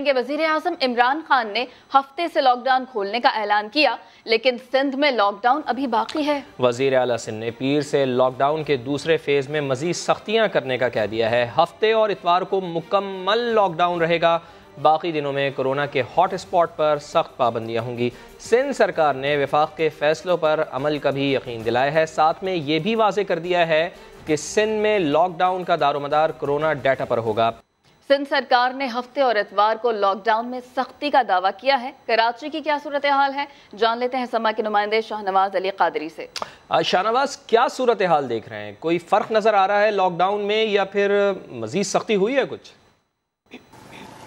वज़ीर आज़म इमरान खान ने हफ्ते से लॉकडाउन खोलने का ऐलान किया, लेकिन सिंध में लॉकडाउन अभी बाकी है। वज़ीर आला सिंध ने पीर से लॉकडाउन के दूसरे फेज़ में मज़ीद सख्तियाँ करने का कह दिया है। हफ्ते और इतवार को मुकम्मल लॉकडाउन रहेगा। बाकी दिनों में कोरोना के हॉट स्पॉट पर सख्त पाबंदियाँ होंगी। सिंध सरकार ने वफाक के फैसलों पर अमल का भी यकीन दिलाया है। साथ में ये भी वाज़ेह कर दिया है कि सिंध में लॉकडाउन का दारोमदार कोरोना डाटा पर होगा। सिंध सरकार ने हफ्ते और इतवार को लॉकडाउन में सख्ती का दावा किया है। कराची की क्या सूरत हाल है, जान लेते हैं समा के नुमाइंदे शाहनवाज अली कादरी से। शाहनवाज, क्या सूरत हाल देख रहे हैं? कोई फ़र्क नज़र आ रहा है लॉकडाउन में या फिर मज़ीद सख्ती हुई है कुछ?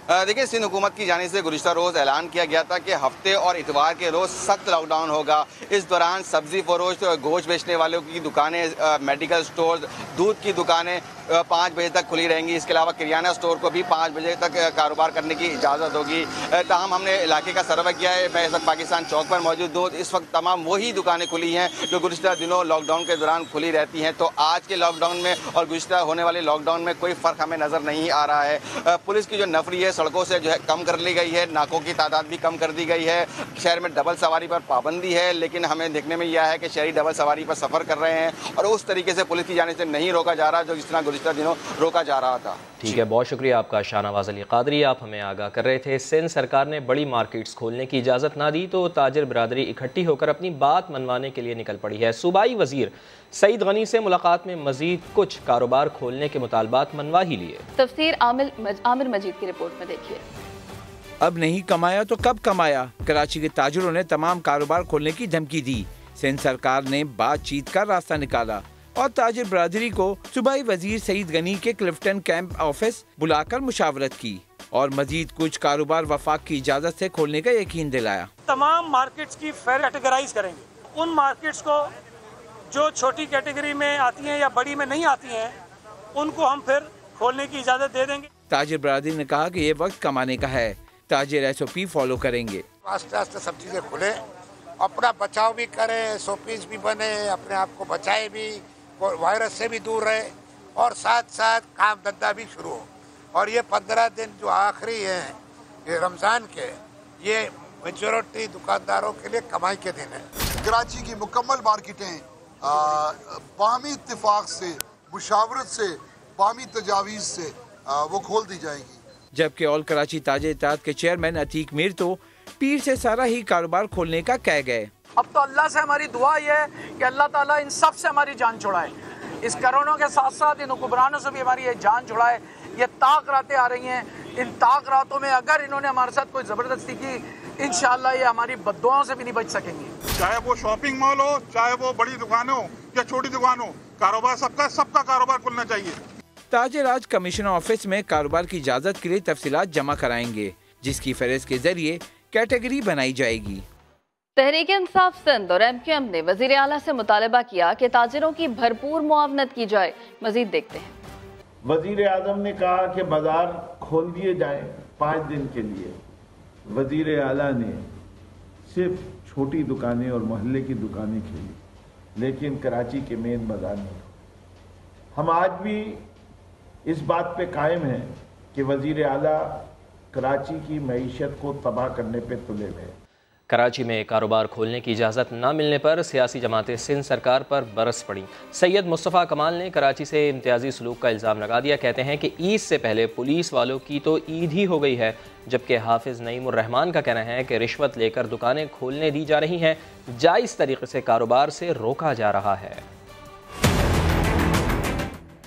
देखिए, सिंध हुकूमत की जानिब से गुज़िश्ता रोज़ ऐलान किया गया था कि हफ्ते और इतवार के रोज़ सख्त लॉकडाउन होगा। इस दौरान सब्ज़ी फरोश, गोश्त बेचने वालों की दुकानें, मेडिकल स्टोर, दूध की दुकानें 5 बजे तक खुली रहेंगी। इसके अलावा किराना स्टोर को भी 5 बजे तक कारोबार करने की इजाज़त होगी। ताहम हमने इलाके का सर्वे किया है। मैं इस वक्त पाकिस्तान चौक पर मौजूद हूँ। इस वक्त तमाम वही दुकानें खुली हैं जो गुज़िश्ता दिनों लॉकडाउन के दौरान खुली रहती हैं। तो आज के लॉकडाउन में और गुज़िश्ता होने वाले लॉकडाउन में कोई फ़र्क हमें नज़र नहीं आ रहा है। पुलिस की जो नफरी है सड़कों से जो है कम कर ली गई है, नाकों की तादाद भी कम कर दी गई है। शहर में डबल सवारी पर पाबंदी है, लेकिन हमें देखने में यह है कि शहरी डबल सवारी पर सफ़र कर रहे हैं और उस तरीके से पुलिस की जानिब से नहीं रोका जा रहा जो जिस तरह गुज़िश्ता दिनों रोका जा रहा था। ठीक है, बहुत शुक्रिया आपका शाहनवाज अली कादरी, आप हमें आगाह कर रहे थे। सिंध सरकार ने बड़ी मार्केट्स खोलने की इजाज़त ना दी तो ताजिर बरादरी इकट्ठी होकर अपनी बात मनवाने के लिए निकल पड़ी है। सूबाई वज़ीर सईद गनी से मुलाकात में मजीद कुछ कारोबार खोलने के मुतालबात मनवा ही लिए। तफसीर आमिर मजीद की रिपोर्ट में देखिए। अब नहीं कमाया तो कब कमाया, कराची के ताजिरों ने तमाम कारोबार खोलने की धमकी दी। सिंध सरकार ने बातचीत का रास्ता निकाला और ताजिर बरादरी को सूबाई वजीर सईद गनी के क्लिफ्टन कैंप ऑफिस बुलाकर मुशावरत की और मजीद कुछ कारोबार वफाक की इजाज़त से खोलने का यकीन दिलाया। तमाम मार्केट्स की फेयर कैटेगराइज करेंगे। उन मार्केट्स को जो छोटी कैटेगरी में आती हैं या बड़ी में नहीं आती हैं, उनको हम फिर खोलने की इजाज़त दे देंगे। ताजिर बरादरी ने कहा कि ये वक्त कमाने का है, ताजिर SOP फॉलो करेंगे। आस्ते आस्ते सब चीज़ें खुले, अपना बचाव भी करें, SOPs भी बने, अपने आप को बचाए भी, वायरस से भी दूर रहे और साथ साथ काम धंधा भी शुरू हो। और ये 15 दिन जो आखिरी हैं ये रमज़ान के, ये मेजॉरिटी दुकानदारों के लिए कमाई के दिन है। कराची की मुकम्मल मार्केटें बामी इत्तिफाक से, मुशावरत से, बामी तजावीज़ से वो खोल दी जाएगी। जबकि ऑल कराची ताजिर इत्तेहाद के चेयरमैन अतीक मीर तो पीर से सारा ही कारोबार खोलने का कह गए। अब तो अल्लाह से हमारी दुआ ये है कि अल्लाह ताला इन सब से हमारी जान छुड़ाए। इस कोरोना के साथ साथ इन हुक्मरानों से भी हमारी ये जान छुड़ाए। ये ताक रातें आ रही हैं, इन ताक रातों में अगर इन्होंने हमारे साथ कोई ज़बरदस्ती की, इंशाअल्लाह ये हमारी बद्दुआओं से भी नहीं बच सकेंगे। चाहे वो शॉपिंग मॉल हो, चाहे वो बड़ी दुकान हो या छोटी दुकान हो, कारोबार सबका कारोबार खुलना चाहिए। ताजिर आज कमिश्नर ऑफिस में कारोबार की इजाज़त के लिए तफसीलात जमा कराएंगे, जिसकी फहरिस्त के जरिए कैटेगरी बनाई जाएगी। तहरीक इंसाफ सिंध और MQM ने वज़ीर आला से मुतालबा किया कि ताजिरों की भरपूर मुआवनत की जाए। मजीद देखते हैं। वज़ीर आज़म ने कहा कि बाजार खोल दिए जाएं 5 दिन के लिए। वज़ीर आला ने सिर्फ छोटी दुकानें और मोहल्ले की दुकानें खोली, लेकिन कराची के मेन बाजार नहीं। हम आज भी इस बात पे कायम हैं कि वज़ीर आला कराची की मईशत को तबाह करने पे तुले हुए। कराची में कारोबार खोलने की इजाज़त न मिलने पर सियासी जमातें सिंध सरकार पर बरस पड़ी। सैयद मुस्तफ़ा कमाल ने कराची से इम्तियाजी सलूक का इल्ज़ाम लगा दिया। कहते हैं कि ईद से पहले पुलिस वालों की तो ईद ही हो गई है, जबकि हाफिज़ नईमुर रहमान का कहना है कि रिश्वत लेकर दुकानें खोलने दी जा रही हैं, जायज़ तरीके से कारोबार से रोका जा रहा है।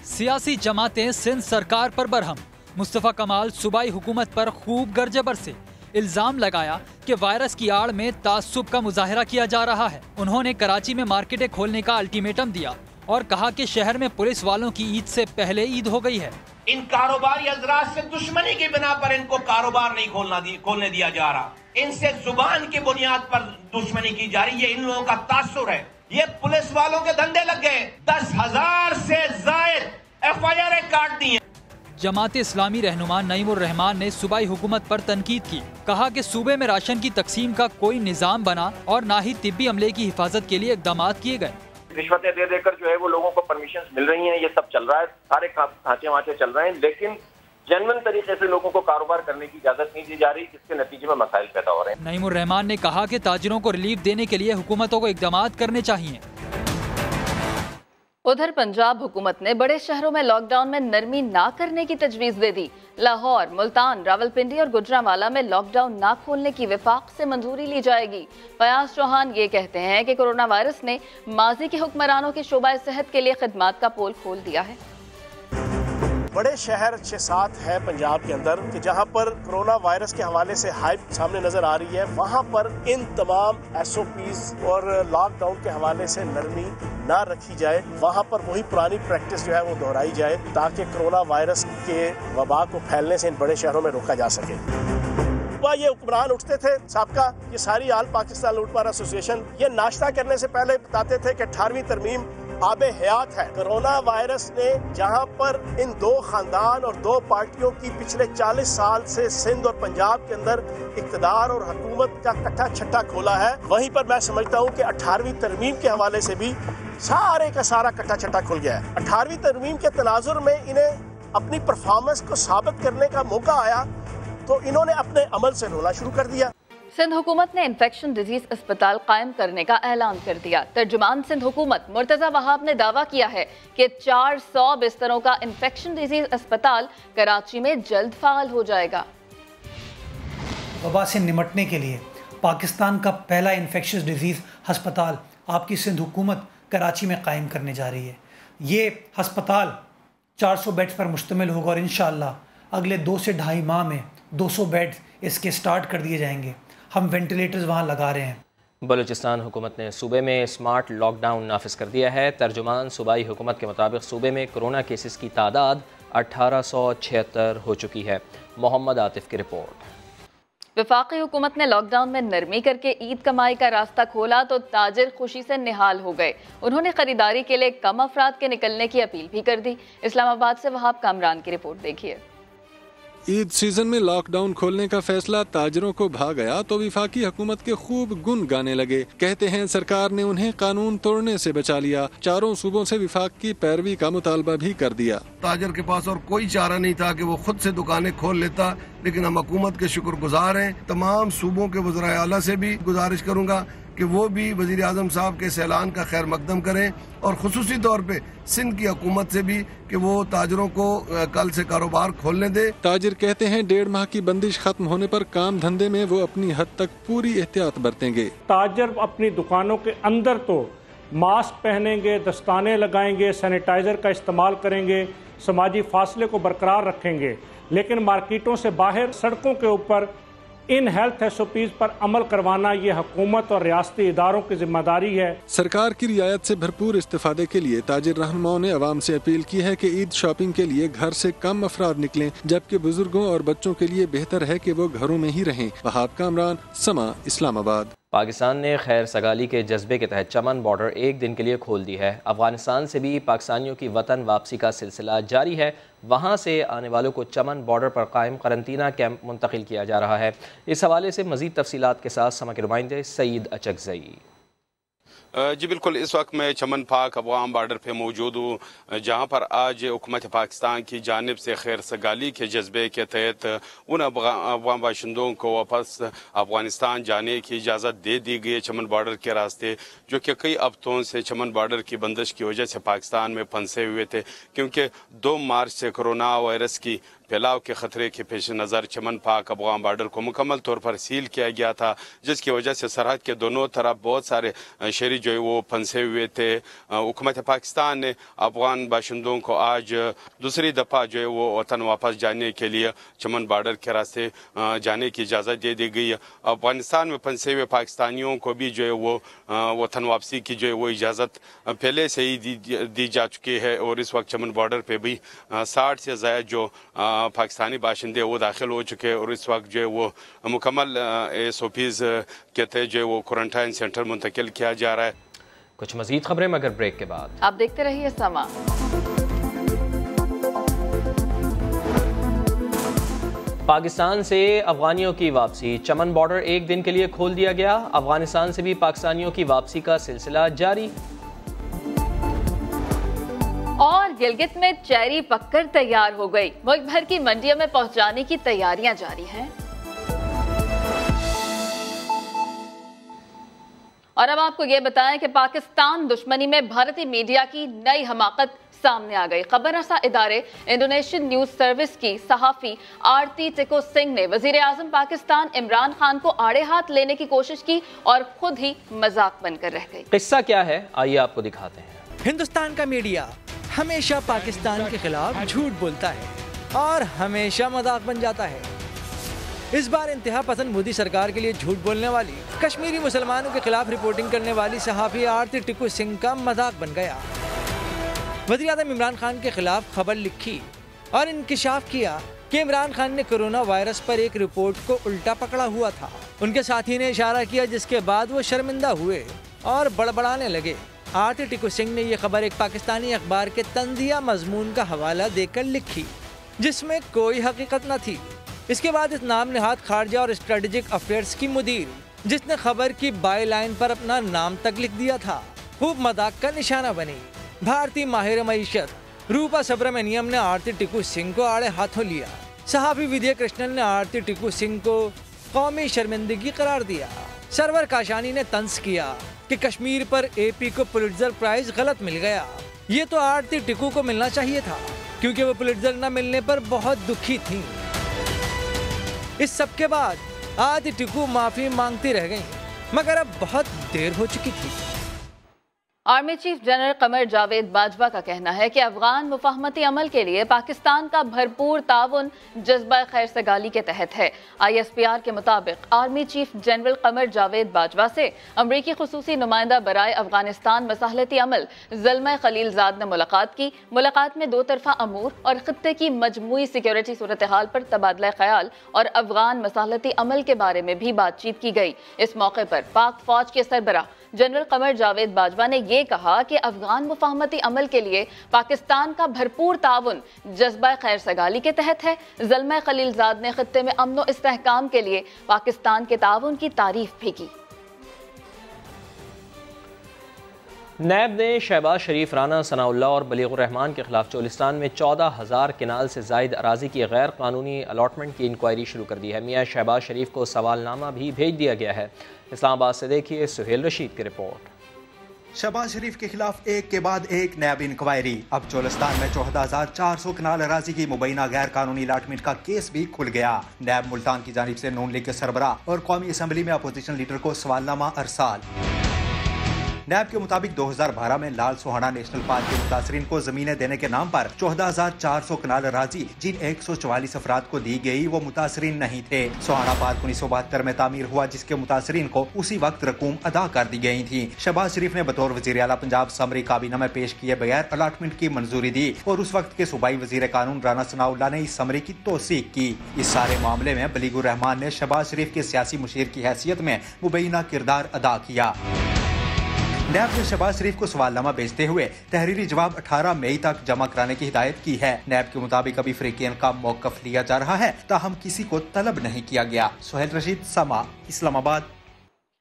सियासी जमातें सिंध सरकार पर बरहम। मुस्तफ़ा कमाल सूबाई हुकूमत पर खूब गर्जे बरसे। इल्जाम लगाया कि वायरस की आड़ में तासुब का मुजाहरा किया जा रहा है। उन्होंने कराची में मार्केटें खोलने का अल्टीमेटम दिया और कहा कि शहर में पुलिस वालों की ईद से पहले ईद हो गई है। इन कारोबारी हज़रात से दुश्मनी की बिना पर इनको कारोबार नहीं खोलने दिया जा रहा। इनसे जुबान की बुनियाद पर दुश्मनी की जा रही है। इन लोगों का तासुर है। ये पुलिस वालों के धंधे लग गए। 10,000 से जायद FIR काट दी है। जमात इस्लामी रहनुमा नईमुर रहमान ने सूबाई हुकूमत पर तनकीद की। कहा कि सूबे में राशन की तकसीम का कोई निज़ाम बना और ना ही तिब्बी अमले की हिफाजत के लिए इक़दाम किए गए। रिश्वतें दे देकर जो है वो लोगों को परमिशन मिल रही हैं, ये सब चल रहा है, सारे ढांचे वाँचे चल रहे हैं, लेकिन जेन्युइन तरीके से लोगों को कारोबार करने की इजाजत नहीं दी जा रही, जिसके नतीजे में मसाइल पैदा हो रहे हैं। नईमुर रहमान ने कहा कि ताजिरों को रिलीफ देने के लिए हुकूमतों को इक़दाम करने चाहिए। उधर पंजाब हुकूमत ने बड़े शहरों में लॉकडाउन में नरमी ना करने की तजवीज़ दे दी। लाहौर, मुल्तान, रावलपिंडी और गुजरांवाला में लॉकडाउन ना खोलने की विफाक से मंजूरी ली जाएगी। फयाज चौहान ये कहते हैं कि कोरोना वायरस ने माजी के हुक्मरानों के शोबा सेहत के लिए खिदमात का पोल खोल दिया है। बड़े शहर 6-7 है पंजाब के अंदर कि जहां पर कोरोना वायरस के हवाले से हाइप सामने नजर आ रही है, वहां पर इन तमाम SOPs और लॉकडाउन के हवाले से नरमी ना रखी जाए। वहां पर वही पुरानी प्रैक्टिस जो है वो दोहराई जाए ताकि कोरोना वायरस के वबा को फैलने से इन बड़े शहरों में रोका जा सके। ये हुक्मरान उठते थे सबका, ये सारी आल पाकिस्तान लूटमार एसोसिएशन ये नाश्ता करने से पहले बताते थे कि 18वीं तरमीम आबे हयात है। कोरोना वायरस ने जहां पर इन दो खानदान और दो पार्टियों की पिछले 40 साल से सिंध और पंजाब के अंदर इक़्तिदार और हुकूमत का कट्टा छट्टा खोला है, वहीं पर मैं समझता हूं कि 18वीं तरमीम के हवाले से भी सारे का सारा कट्टा छट्टा खुल गया है। 18वीं तरमीम के तनाजुर में इन्हें अपनी परफॉर्मेंस को साबित करने का मौका आया तो इन्होंने अपने अमल से रोना शुरू कर दिया। सिंध हुकूमत ने इन्फेक्शन डिजीज अस्पताल कायम करने का ऐलान कर दिया। तर्जुमान सिंध हुकूमत मुर्तजा वहाब ने दावा किया है कि 400 बिस्तरों का इन्फेक्शन डिजीज अस्पताल कराची में जल्द फाल हो जाएगा। वबा से निमटने के लिए पाकिस्तान का पहला इन्फेक्शस डिजीज अस्पताल आपकी सिंध हुकूमत कराची में कायम करने जा रही है। ये अस्पताल 400 बेड्स पर मुश्तमिल होगा और इंशाअल्लाह अगले 2 से ढाई माह में 200 बेड्स इसके स्टार्ट कर दिए जाएंगे। हम वेंटिलेटर्स वहाँ लगा रहे हैं। बलूचिस्तान हुकूमत ने सूबे में स्मार्ट लॉकडाउन नाफिज कर दिया है। तर्जुमान सूबाई हुकूमत के मुताबिक सूबे में कोरोना केसेस की तादाद 1876 हो चुकी है। मोहम्मद आतिफ की रिपोर्ट। वफाकी हुकूमत ने लॉकडाउन में नरमी करके ईद कमाई का रास्ता खोला तो ताजिर खुशी से निहाल हो गए। उन्होंने खरीदारी के लिए कम अफराद के निकलने की अपील भी कर दी। इस्लामाबाद से वहाब कामरान की रिपोर्ट देखिए। ईद सीजन में लॉकडाउन खोलने का फैसला ताजिरों को भा गया तो विफाकी हुकूमत के खूब गुन गाने लगे। कहते हैं सरकार ने उन्हें कानून तोड़ने से बचा लिया। चारों सूबों से विफाक की पैरवी का मुतालबा भी कर दिया। ताजिर के पास और कोई चारा नहीं था कि वो खुद से दुकानें खोल लेता, लेकिन हम हुकूमत के शुक्रगुजार हैं। तमाम सूबों के वज़राए आला से भी गुजारिश करूँगा कि वो भी वज़ीर आज़म साहब के इस ऐलान का खैर मकदम करें और खुसूसी तौर पे सिंध की हुकूमत से भी कि वो ताजरों को कल से कारोबार खोलने दे। ताजिर कहते हैं 1.5 माह की बंदिश खत्म होने पर काम धंधे में वो अपनी हद तक पूरी एहतियात बरतेंगे। ताजर अपनी दुकानों के अंदर तो मास्क पहनेंगे, दस्ताने लगाएंगे, सैनिटाइजर का इस्तेमाल करेंगे, समाजी फासले को बरकरार रखेंगे, लेकिन मार्केटों से बाहर सड़कों के ऊपर इन हेल्थ SOPs पर अमल करवाना ये हुकूमत और रियासती इदारों की जिम्मेदारी है। सरकार की रियायत से भरपूर इस्तेफादे के लिए ताजिर रहनुमाओं ने अवाम से अपील की है कि ईद शॉपिंग के लिए घर से कम अफराद निकलें, जबकि बुजुर्गों और बच्चों के लिए बेहतर है कि वो घरों में ही रहें। वहाब कामरान, समा, इस्लामाबाद। पाकिस्तान ने खैर सगाली के जज्बे के तहत चमन बॉर्डर 1 दिन के लिए खोल दी है। अफगानिस्तान से भी पाकिस्तानियों की वतन वापसी का सिलसिला जारी है। वहाँ से आने वालों को चमन बॉर्डर पर कायम करंतना कैंप मुंतकिल किया जा रहा है। इस हवाले से मज़ीद तफसीलात के साथ समा के नुमाइंदे सईद अचकज़ई। जी बिल्कुल, इस वक्त मैं चमन पाक अफगान बॉर्डर पे मौजूद हूँ, जहाँ पर आज हुकूमत पाकिस्तान की जानिब से खैर सगाली के जज्बे के तहत उन अफगान बाशिंदों को वापस अफगानिस्तान जाने की इजाज़त दे दी गई है चमन बॉर्डर के रास्ते, जो कि कई हफ्तों से चमन बॉर्डर की बंदिश की वजह से पाकिस्तान में फंसे हुए थे, क्योंकि 2 मार्च से कोरोना वायरस की फैलाव के खतरे के पेश नज़र चमन पाक अफगान बॉर्डर को मुकम्मल तौर पर सील किया गया था, जिसकी वजह से सरहद के दोनों तरफ बहुत सारे शहरी जो है वो फंसे हुए थे। हुकूमत पाकिस्तान ने अफगान बाशिंदों को आज दूसरी दफ़ा जो है वो वतन वापस जाने के लिए चमन बॉर्डर के रास्ते जाने की इजाज़त दे दी गई है। अफगानिस्तान में फंसे हुए पाकिस्तानियों को भी जो है वो वतन वापसी की जो है वो इजाज़त पहले से ही दी जा चुकी है और इस वक्त चमन बॉर्डर पर भी 60 से ज़्यादा जो पाकिस्तानी बाशिंदे वो दाखिल हो चुके हैं और इस वक्त जो है वो मुकम्मल SOPs के तहत जो है वो क्वारंटाइन सेंटर मुंतकिल किया जा रहा है। कुछ मजीद खबरें मगर ब्रेक के बाद। आप देखते रहिए समा। पाकिस्तान से अफगानियों की वापसी, चमन बॉर्डर 1 दिन के लिए खोल दिया गया। अफगानिस्तान से भी पाकिस्तानियों की वापसी का सिलसिला जारी। और गिलगित में चेरी पककर तैयार हो गई। मुल्क भर की मंडियों में पहुंचाने की तैयारियां जारी हैं। और अब आपको ये बताएं कि पाकिस्तान दुश्मनी में भारतीय मीडिया की नई हमाकत सामने आ गई। खबर रसा इदारे इंडोनेशियन न्यूज सर्विस की सहाफी आरती टिको सिंह ने वजीर आजम पाकिस्तान इमरान खान को आड़े हाथ लेने की कोशिश की और खुद ही मजाक बनकर रह गई। किस्सा क्या है, आइए आपको दिखाते हैं। हिंदुस्तान का मीडिया हमेशा पाकिस्तान के खिलाफ झूठ बोलता है और हमेशा मजाक बन जाता है। इस बार इंतहा पसंद मोदी सरकार के लिए झूठ बोलने वाली, कश्मीरी मुसलमानों के खिलाफ रिपोर्टिंग करने वाली सहाफी आरती टिको सिंह का मजाक बन गया। वज़ीर आज़म इमरान खान के खिलाफ खबर लिखी और इंकिशाफ किया कि इमरान खान ने कोरोना वायरस पर एक रिपोर्ट को उल्टा पकड़ा हुआ था। उनके साथी ने इशारा किया, जिसके बाद वो शर्मिंदा हुए और बड़बड़ाने लगे। आरती टिको सिंह ने यह खबर एक पाकिस्तानी अखबार के तंजिया मजमून का हवाला देकर लिखी, जिसमें कोई हकीकत न थी। इसके बाद इस नाम नेहाद खारजा और स्ट्रेटेजिक अफेयर्स की मुदीर, जिसने खबर की बाई लाइन पर अपना नाम तक लिख दिया था, खूब मजाक का निशाना बनी। भारतीय माहिर मईशत रूपा सुब्रमण्यम ने आरती टिको सिंह को आड़े हाथों लिया। सहाफी विजय कृष्णन ने आरती टिको सिंह को कौमी शर्मिंदगी करार दिया। सरवर काशानी ने तंज किया कि कश्मीर पर एपी को पुलित्जर प्राइज गलत मिल गया। ये तो आरती टिको को मिलना चाहिए था, क्योंकि वो पुलित्जर न मिलने पर बहुत दुखी थी। इस सब के बाद आरती टिको माफी मांगती रह गईं, मगर अब बहुत देर हो चुकी थी। Army chief general Qamar Javed Bajwa का कहना है कि अफगान मुफाहमती अमल के लिए पाकिस्तान का भरपूर ताउन जज्बा खैर सगाली के तहत है। ISPR के मुताबिक army chief general Qamar Javed Bajwa से अमरीकी खुसूसी नुमाइंदा बराए अफगानिस्तान मसाहलती अमल ज़ल्मा खलीलजाद ने मुलाकात की। मुलाकात में दो तरफा अमूर और खित्ते की मजमूई सिक्योरिटी सूरत हाल पर तबादला ख्याल और अफगान मसाहलती अमल के बारे में भी बातचीत की गई। इस मौके पर पाक फौज के सरबराह जनरल कमर जावेद बाजवा ने ये कहा कि अफगान मुफाहमती अमल के लिए पाकिस्तान का भरपूर ताउन जज्बा खैर सगाली के तहत है। ज़ल्मा खलीलजाद ने खित्ते में अमन व इस्तेहकाम के लिए पाकिस्तान के ताउन की तारीफ भी की। नैब ने शहबाज शरीफ, राना सनाउल्लाह और बलीगुर रहमान के खिलाफ चोलिस्तान में 14,000 किनाल से जायद अराजी की गैर कानूनी अलॉटमेंट की इंक्वायरी शुरू कर दी है। मियाँ शहबाज शरीफ को सवालनामा भी भेज दिया गया है। इस्लामाबाद से देखिए सुहेल रशीद की रिपोर्ट। शहबाज शरीफ के खिलाफ एक के बाद एक नैब इंक्वायरी। अब चोलिस्तान में 14,400 कनाल अराजी की मुबैना गैर कानूनी अलॉटमेंट का केस भी खुल गया। नैब मुल्तान की जानिब से नून लीग के सरबराह और कौमी असम्बली में अपोजिशन लीडर को सवालनामा अरसाल। नैब के मुताबिक 2012 में लाल सोहाना नेशनल पार्क के मुतासरीन को जमीनें देने के नाम पर 14,400 कनाल अराजी जिन 144 अफराद को दी गई वो मुतासरीन नहीं थे। सोहाना पार्क 1972 में तामीर हुआ, जिसके मुतासरीन को उसी वक्त रकूम अदा कर दी गई थी। शहबाज शरीफ ने बतौर वजीर आला पंजाब समरी काबीना में पेश किए बगैर अलॉटमेंट की मंजूरी दी और उस वक्त के सूबाई वजीर कानून राना सनाउल्लाह ने इस समरी की तौसीक की। इस सारे मामले में बलीगुर रहमान ने शहबाज शरीफ के सियासी मुशीर की हैसियत में मुबैना किरदार अदा किया। नैब ने शहबाज शरीफ को सवालनामा भेजते हुए तहरीरी जवाब 18 मई तक जमा कराने की हिदायत की है। नैब के मुताबिक अभी फ्रीकियन का मौकफ लिया जा रहा है, ताहम किसी को तलब नहीं किया गया। सुहेल रशीद, समा, इस्लामाबाद।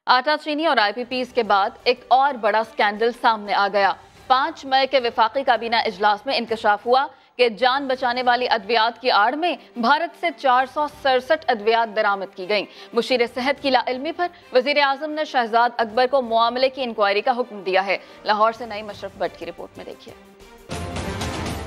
आटा चीनी और IPPs के बाद एक और बड़ा स्कैंडल सामने आ गया। 5 मई के वफाकी काबीना इजलास में इंकशाफ हुआ कि जान बचाने वाली अद्वियात की आड़ में भारत से 467 अद्वियात दरामद की गईं। मुशीर सेहत की लाइल्मी पर वजीर आजम ने शहजाद अकबर को मामले की इंक्वायरी का हुक्म दिया है। लाहौर से नई मशरफ भट्ट की रिपोर्ट में देखिए।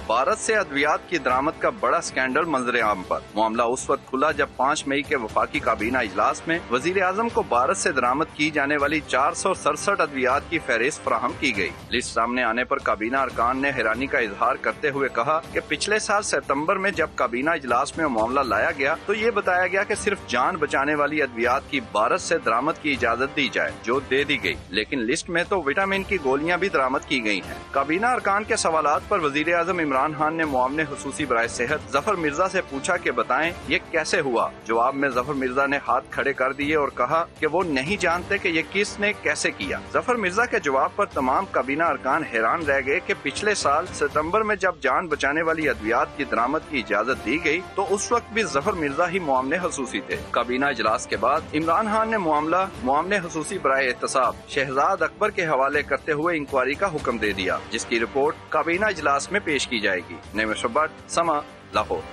भारत से अद्वियात की दरामद का बड़ा स्कैंडल मंजर आम पर। मामला उस वक्त खुला जब 5 मई के वफाकी काबीना इजलास में वजीर आजम को भारत से दरामद की जाने वाली 467 अद्वियात की फहरिस्त फराहम की गई। लिस्ट सामने आने पर काबीना अरकान ने हैरानी का इजहार करते हुए कहा कि पिछले साल सितंबर में जब काबीना इजलास में मामला लाया गया तो ये बताया गया कि सिर्फ जान बचाने वाली अद्वियात की भारत से दरामद की इजाजत दी जाए, जो दे दी गई, लेकिन लिस्ट में तो विटामिन की गोलियां भी दरामद की गई हैं। काबीना अरकान के सवालात पर वजीर आजम इमरान खान ने मुआवने हुसूसी बराए सेहत जफर मिर्जा से पूछा कि बताएं ये कैसे हुआ। जवाब में जफर मिर्जा ने हाथ खड़े कर दिए और कहा कि वो नहीं जानते कि ये किसने कैसे किया। जफर मिर्जा के जवाब पर तमाम काबीना अरकान हैरान रह गए कि पिछले साल सितंबर में जब जान बचाने वाली अद्वियात की दरामद की इजाजत दी गई तो उस वक्त भी जफर मिर्जा ही मुआवने हुसूसी थे। काबीना इजलास के बाद इमरान खान ने मामला मुआवने हुसूसी बराए एहतसाब शहजाद अकबर के हवाले करते हुए इंक्वायरी का हुक्म दे दिया, जिसकी रिपोर्ट काबीना इजलास में पेश की जाएगी। नेमिशा भट्ट, समा, लाहौर।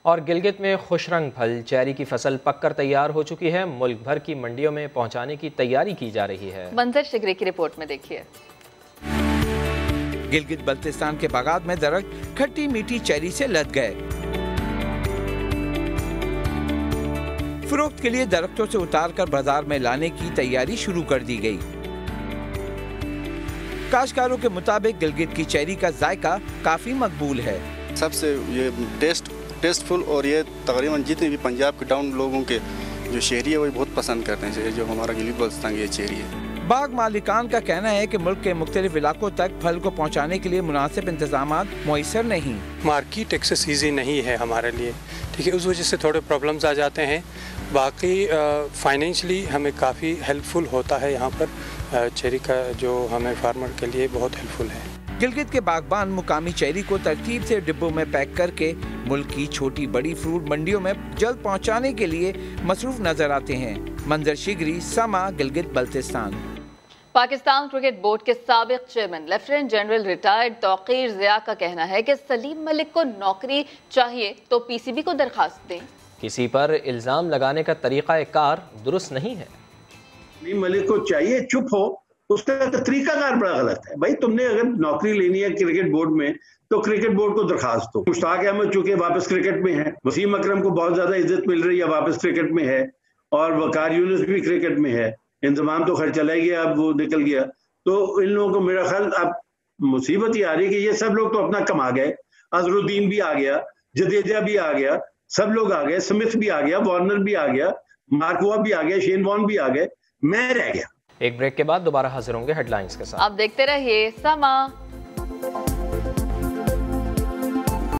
और गिलगित में खुशरंग फल चेरी की फसल पककर तैयार हो चुकी है। मुल्क भर की मंडियों में पहुंचाने की तैयारी की जा रही है। मंजर शिगरी की रिपोर्ट में देखिए। गिलगित बल्तिस्तान के बागात में दरख्त खट्टी मीठी चेरी से लद गए। फरोख्त के लिए दरख्तों से उतारकर बाजार में लाने की तैयारी शुरू कर दी गई। काश्तकारों के मुताबिक गिलगित की चेरी का जायका काफी मकबूल है। सबसे ये टेस्टफुल और ये तकरीबन जितने भी पंजाब के टाउन लोगों के जो चेरी है वो बहुत पसंद करते हैं। जो हमारा गिलगित बल्तिस्तान की चेरी है। बाग मालिकान का कहना है कि मुल्क के मुख्तलिफ इलाकों तक फल को पहुँचाने के लिए मुनासिब इंतजामात मुयसर नहीं। मार्केट एक्सेस ईजी नहीं है हमारे लिए, ठीक है, उस वजह से थोड़े प्रॉब्लम्स आ जाते हैं। बाकी फाइनेंशियली हमें काफ़ी हेल्पफुल होता है यहाँ पर चेरी का, जो हमें फार्मर के लिए बहुत हेल्पफुल है। गिलगित के बागबान मुकामी चेरी को तरतीब से डिब्बों में पैक करके मुल्क की छोटी बड़ी फ्रूट मंडियों में जल्द पहुँचाने के लिए मसरूफ नजर आते हैं। मंजर शिगरी, समा, गिलगित बल्तिस्तान। पाकिस्तान क्रिकेट बोर्ड के साबिक chairman lieutenant general retired Tauqir Zia का कहना है कि सलीम मलिक को नौकरी चाहिए तो पीसीबी को दरखास्त दें। किसी पर इल्जाम लगाने का तरीका कार दुरुस्त नहीं है। सलीम मलिक को चाहिए चुप हो, उसका तरीकाकार बड़ा गलत है। भाई तुमने अगर नौकरी लेनी है क्रिकेट बोर्ड में तो क्रिकेट बोर्ड को दरखास्त दो। मुश्ताक अहमद चूंकि वापस क्रिकेट में है, वसीम अकरम को बहुत ज्यादा इज्जत मिल रही है, वापस क्रिकेट में है, और वकार यूनुस भी क्रिकेट में है। इंतजाम तो खैर चला गया, अब वो निकल गया। तो इन लोगों को मेरा ख्याल अब मुसीबत ही आ रही है कि ये सब लोग तो अपना कमा गए। अजरुद्दीन भी आ गया, जडेजा भी आ गया, सब लोग आ गए, स्मिथ भी आ गया, वार्नर भी आ गया, मार्कवा भी आ गया, शेन वॉर्न भी आ गए, मैं रह गया। एक ब्रेक के बाद दोबारा हाजिर होंगे हेडलाइंस के साथ। आप देखते रहिए समा।